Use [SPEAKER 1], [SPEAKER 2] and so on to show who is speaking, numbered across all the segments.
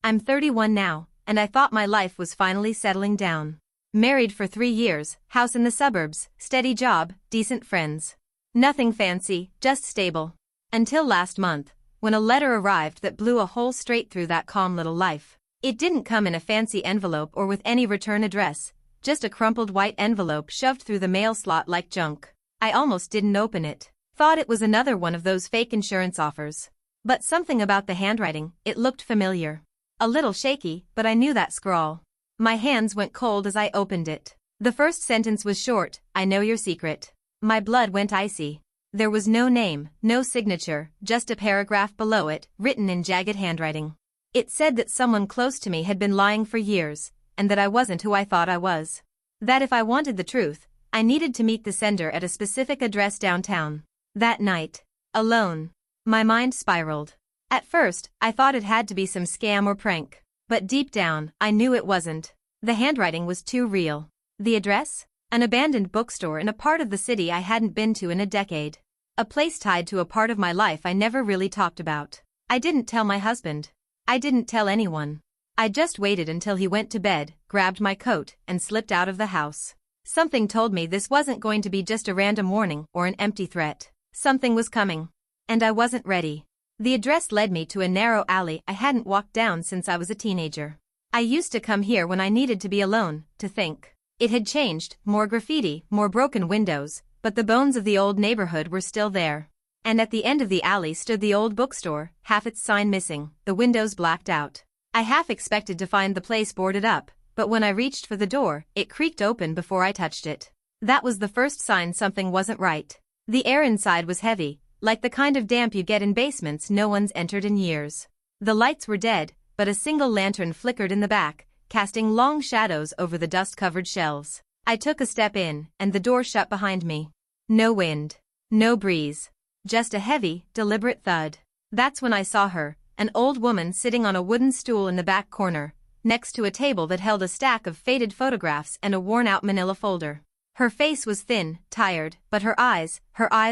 [SPEAKER 1] I'm 31 now, and I thought my life was finally settling down. Married for 3 years, house in the suburbs, steady job, decent friends. Nothing fancy, just stable. Until last month, when a letter arrived that blew a hole straight through that calm little life. It didn't come in a fancy envelope or with any return address, just a crumpled white envelope shoved through the mail slot like junk. I almost didn't open it. Thought it was another one of those fake insurance offers. But something about the handwriting, it looked familiar. A little shaky, but I knew that scrawl. My hands went cold as I opened it. The first sentence was short, "I know your secret." My blood went icy. There was no name, no signature, just a paragraph below it, written in jagged handwriting. It said that someone close to me had been lying for years, and that I wasn't who I thought I was. That if I wanted the truth, I needed to meet the sender at a specific address downtown. That night. Alone. My mind spiraled. At first, I thought it had to be some scam or prank. But deep down, I knew it wasn't. The handwriting was too real. The address? An abandoned bookstore in a part of the city I hadn't been to in a decade. A place tied to a part of my life I never really talked about. I didn't tell my husband. I didn't tell anyone. I just waited until he went to bed, grabbed my coat, and slipped out of the house. Something told me this wasn't going to be just a random warning or an empty threat. Something was coming. And I wasn't ready. The address led me to a narrow alley I hadn't walked down since I was a teenager. I used to come here when I needed to be alone, to think. It had changed, more graffiti, more broken windows, but the bones of the old neighborhood were still there. And at the end of the alley stood the old bookstore, half its sign missing, the windows blacked out. I half expected to find the place boarded up, but when I reached for the door, it creaked open before I touched it. That was the first sign something wasn't right. The air inside was heavy, like the kind of damp you get in basements no one's entered in years. The lights were dead, but a single lantern flickered in the back, casting long shadows over the dust-covered shelves. I took a step in, and the door shut behind me. No wind. No breeze. Just a heavy, deliberate thud. That's when I saw her, an old woman sitting on a wooden stool in the back corner, next to a table that held a stack of faded photographs and a worn-out manila folder. Her face was thin, tired, but her eyes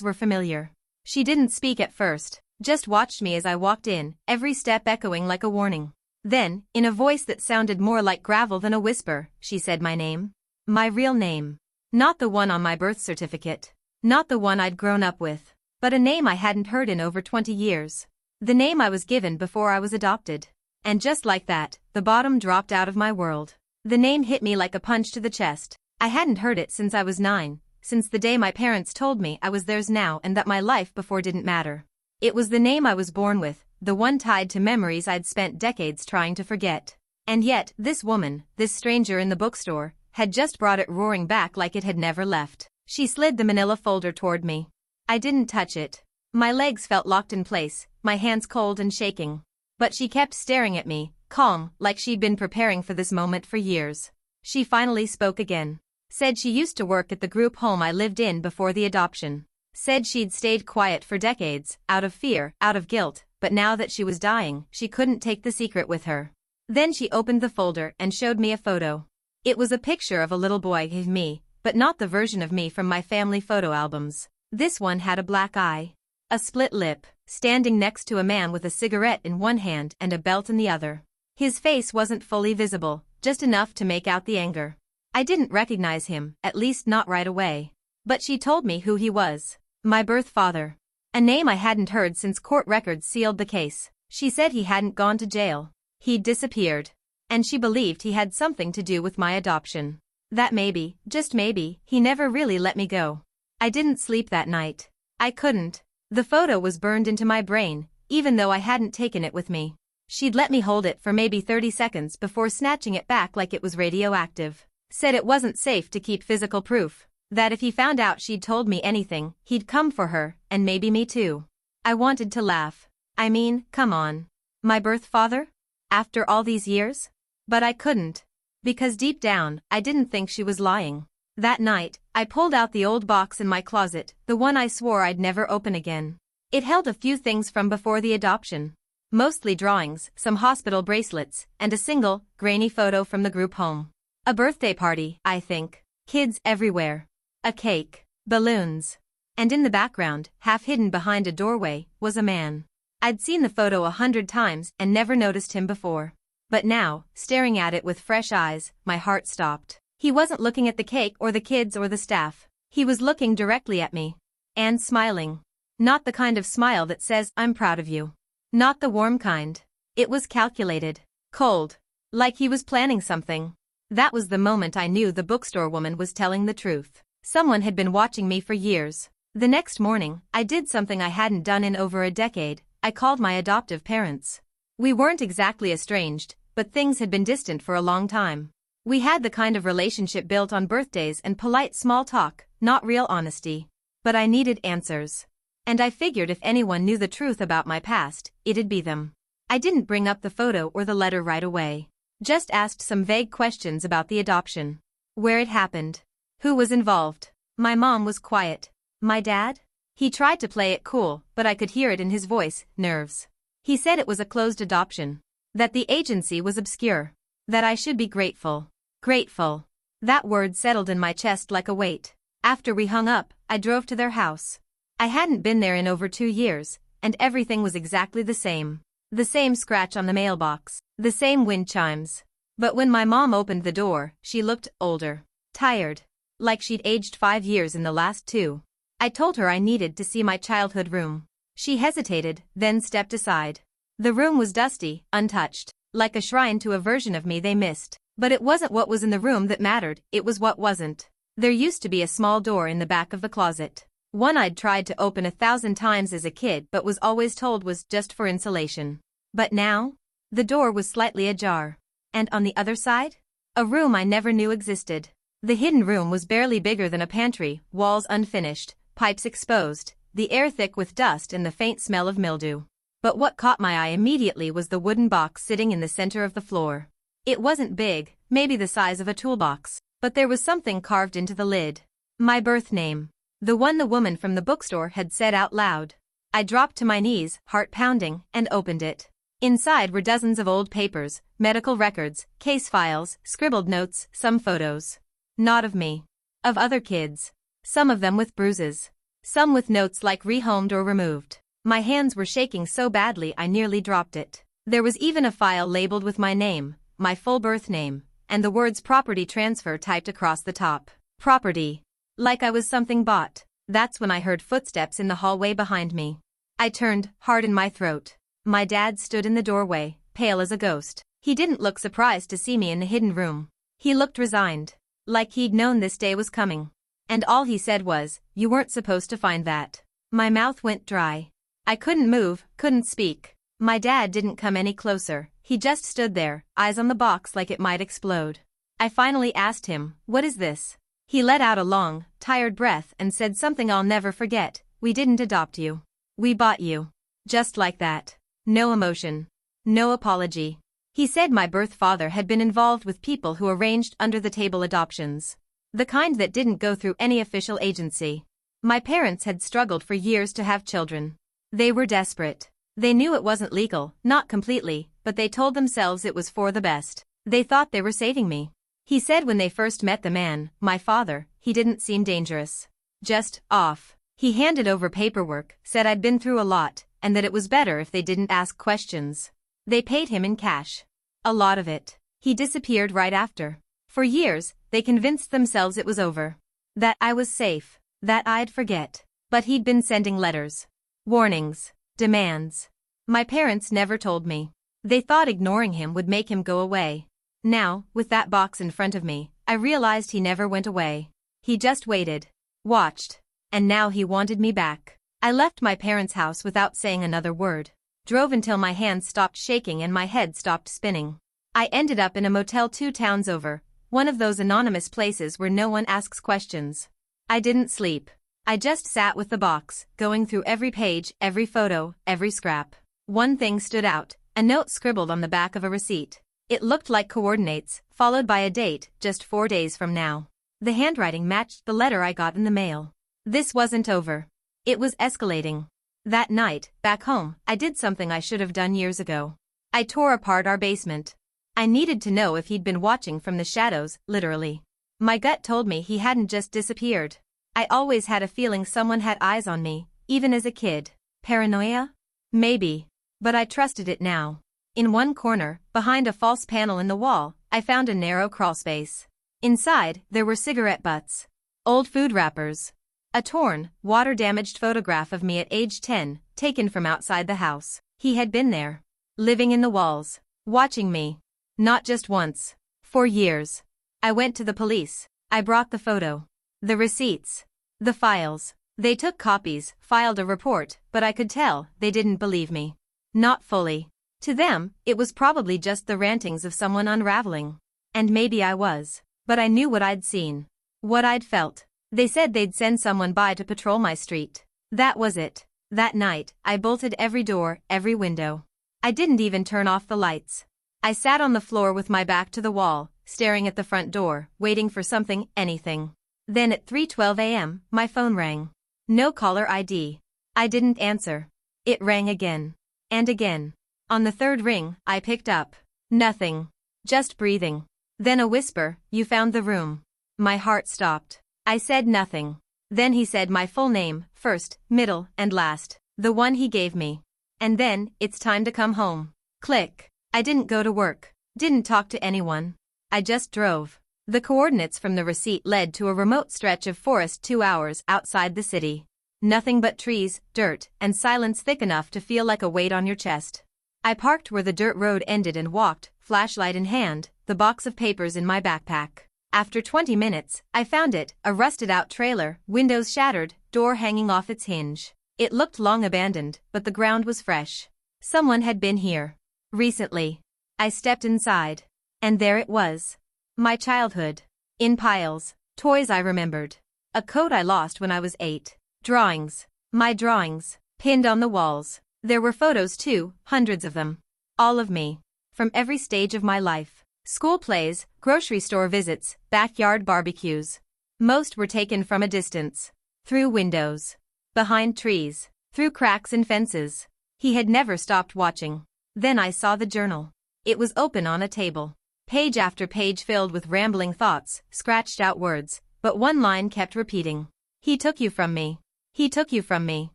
[SPEAKER 1] were familiar. She didn't speak at first, just watched me as I walked in, every step echoing like a warning. Then, in a voice that sounded more like gravel than a whisper, she said my name. My real name. Not the one on my birth certificate. Not the one I'd grown up with. But a name I hadn't heard in over 20 years. The name I was given before I was adopted. And just like that, the bottom dropped out of my world. The name hit me like a punch to the chest. I hadn't heard it since I was 9, since the day my parents told me I was theirs now and that my life before didn't matter. It was the name I was born with, the one tied to memories I'd spent decades trying to forget. And yet, this woman, this stranger in the bookstore, had just brought it roaring back like it had never left. She slid the manila folder toward me. I didn't touch it. My legs felt locked in place, my hands cold and shaking. But she kept staring at me, calm, like she'd been preparing for this moment for years. She finally spoke again. Said she used to work at the group home I lived in before the adoption. Said she'd stayed quiet for decades, out of fear, out of guilt, but now that she was dying, she couldn't take the secret with her. Then she opened the folder and showed me a photo. It was a picture of a little boy of me, but not the version of me from my family photo albums. This one had a black eye, a split lip, standing next to a man with a cigarette in one hand and a belt in the other. His face wasn't fully visible, just enough to make out the anger. I didn't recognize him, at least not right away. But she told me who he was. My birth father. A name I hadn't heard since court records sealed the case. She said he hadn't gone to jail. He'd disappeared. And she believed he had something to do with my adoption. That maybe, just maybe, he never really let me go. I didn't sleep that night. I couldn't. The photo was burned into my brain, even though I hadn't taken it with me. She'd let me hold it for maybe 30 seconds before snatching it back like it was radioactive. Said it wasn't safe to keep physical proof. That if he found out she'd told me anything, he'd come for her, and maybe me too. I wanted to laugh. I mean, come on. My birth father? After all these years? But I couldn't. Because deep down, I didn't think she was lying. That night, I pulled out the old box in my closet, the one I swore I'd never open again. It held a few things from before the adoption. Mostly drawings, some hospital bracelets, and a single, grainy photo from the group home. A birthday party, I think. Kids everywhere. A cake. Balloons. And in the background, half hidden behind a doorway, was a man. I'd seen the photo 100 times and never noticed him before. But now, staring at it with fresh eyes, my heart stopped. He wasn't looking at the cake or the kids or the staff. He was looking directly at me. And smiling. Not the kind of smile that says, "I'm proud of you." Not the warm kind. It was calculated. Cold. Like he was planning something. That was the moment I knew the bookstore woman was telling the truth. Someone had been watching me for years. The next morning, I did something I hadn't done in over a decade. I called my adoptive parents. We weren't exactly estranged, but things had been distant for a long time. We had the kind of relationship built on birthdays and polite small talk, not real honesty. But I needed answers. And I figured if anyone knew the truth about my past, it'd be them. I didn't bring up the photo or the letter right away. Just asked some vague questions about the adoption. Where it happened. Who was involved. My mom was quiet. My dad? He tried to play it cool, but I could hear it in his voice, nerves. He said it was a closed adoption. That the agency was obscure. That I should be grateful. Grateful. That word settled in my chest like a weight. After we hung up, I drove to their house. I hadn't been there in over 2 years, and everything was exactly the same. The same scratch on the mailbox. The same wind chimes. But when my mom opened the door, she looked older. Tired. Like she'd aged 5 years in the last 2. I told her I needed to see my childhood room. She hesitated, then stepped aside. The room was dusty, untouched, like a shrine to a version of me they missed. But it wasn't what was in the room that mattered, it was what wasn't. There used to be a small door in the back of the closet. One I'd tried to open 1,000 times as a kid but was always told was just for insulation. But now? The door was slightly ajar. And on the other side? A room I never knew existed. The hidden room was barely bigger than a pantry, walls unfinished, pipes exposed, the air thick with dust and the faint smell of mildew. But what caught my eye immediately was the wooden box sitting in the center of the floor. It wasn't big, maybe the size of a toolbox, but there was something carved into the lid. My birth name. The one the woman from the bookstore had said out loud. I dropped to my knees, heart pounding, and opened it. Inside were dozens of old papers, medical records, case files, scribbled notes, some photos. Not of me. Of other kids. Some of them with bruises. Some with notes like rehomed or removed. My hands were shaking so badly I nearly dropped it. There was even a file labeled with my name, my full birth name, and the words property transfer typed across the top. Property. Like I was something bought. That's when I heard footsteps in the hallway behind me. I turned, heart in my throat. My dad stood in the doorway, pale as a ghost. He didn't look surprised to see me in the hidden room. He looked resigned. Like he'd known this day was coming. And all he said was, "You weren't supposed to find that." My mouth went dry. I couldn't move, couldn't speak. My dad didn't come any closer. He just stood there, eyes on the box like it might explode. I finally asked him, "What is this?" He let out a long, tired breath and said something I'll never forget. "We didn't adopt you. We bought you." Just like that. No emotion. No apology. He said my birth father had been involved with people who arranged under-the-table adoptions. The kind that didn't go through any official agency. My parents had struggled for years to have children. They were desperate. They knew it wasn't legal, not completely, but they told themselves it was for the best. They thought they were saving me. He said when they first met the man, my father, he didn't seem dangerous. Just off. He handed over paperwork, said I'd been through a lot, and that it was better if they didn't ask questions. They paid him in cash. A lot of it. He disappeared right after. For years, they convinced themselves it was over. That I was safe. That I'd forget. But he'd been sending letters. Warnings. Demands. My parents never told me. They thought ignoring him would make him go away. Now, with that box in front of me, I realized he never went away. He just waited. Watched. And now he wanted me back. I left my parents' house without saying another word. Drove until my hands stopped shaking and my head stopped spinning. I ended up in a motel 2 towns over, one of those anonymous places where no one asks questions. I didn't sleep. I just sat with the box, going through every page, every photo, every scrap. One thing stood out, a note scribbled on the back of a receipt. It looked like coordinates, followed by a date, just 4 days from now. The handwriting matched the letter I got in the mail. This wasn't over. It was escalating. That night, back home, I did something I should have done years ago. I tore apart our basement. I needed to know if he'd been watching from the shadows, literally. My gut told me he hadn't just disappeared. I always had a feeling someone had eyes on me, even as a kid. Paranoia? Maybe. But I trusted it now. In one corner, behind a false panel in the wall, I found a narrow crawlspace. Inside, there were cigarette butts, old food wrappers, a torn, water-damaged photograph of me at age 10, taken from outside the house. He had been there, living in the walls, watching me. Not just once. For years. I went to the police. I brought the photo, the receipts, the files. They took copies, filed a report, but I could tell they didn't believe me. Not fully. To them, it was probably just the rantings of someone unraveling. And maybe I was. But I knew what I'd seen. What I'd felt. They said they'd send someone by to patrol my street. That was it. That night, I bolted every door, every window. I didn't even turn off the lights. I sat on the floor with my back to the wall, staring at the front door, waiting for something, anything. Then at 3:12 a.m., my phone rang. No caller ID. I didn't answer. It rang again. And again. On the third ring, I picked up. Nothing. Just breathing. Then a whisper, "You found the room." My heart stopped. I said nothing. Then he said my full name, first, middle, and last. The one he gave me. And then, "It's time to come home." Click. I didn't go to work. Didn't talk to anyone. I just drove. The coordinates from the receipt led to a remote stretch of forest 2 hours outside the city. Nothing but trees, dirt, and silence thick enough to feel like a weight on your chest. I parked where the dirt road ended and walked, flashlight in hand, the box of papers in my backpack. After 20 minutes, I found it, a rusted-out trailer, windows shattered, door hanging off its hinge. It looked long abandoned, but the ground was fresh. Someone had been here. Recently. I stepped inside. And there it was. My childhood. In piles. Toys I remembered. A coat I lost when I was 8. Drawings. My drawings. Pinned on the walls. There were photos too, hundreds of them. All of me. From every stage of my life. School plays, grocery store visits, backyard barbecues. Most were taken from a distance. Through windows. Behind trees. Through cracks in fences. He had never stopped watching. Then I saw the journal. It was open on a table. Page after page filled with rambling thoughts, scratched out words, but one line kept repeating. He took you from me. He took you from me.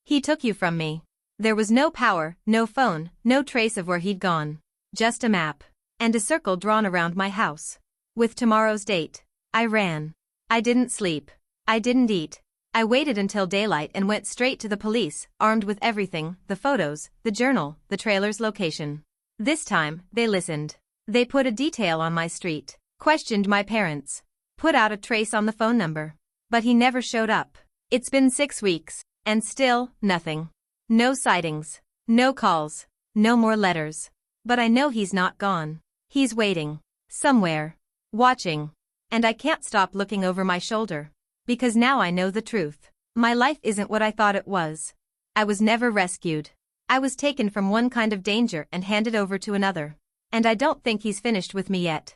[SPEAKER 1] He took you from me. There was no power, no phone, no trace of where he'd gone. Just a map. And a circle drawn around my house. With tomorrow's date. I ran. I didn't sleep. I didn't eat. I waited until daylight and went straight to the police, armed with everything, the photos, the journal, the trailer's location. This time, they listened. They put a detail on my street, questioned my parents, put out a trace on the phone number. But he never showed up. It's been 6 weeks, and still, nothing. No sightings. No calls. No more letters. But I know he's not gone. He's waiting. Somewhere. Watching. And I can't stop looking over my shoulder. Because now I know the truth. My life isn't what I thought it was. I was never rescued. I was taken from one kind of danger and handed over to another. And I don't think he's finished with me yet.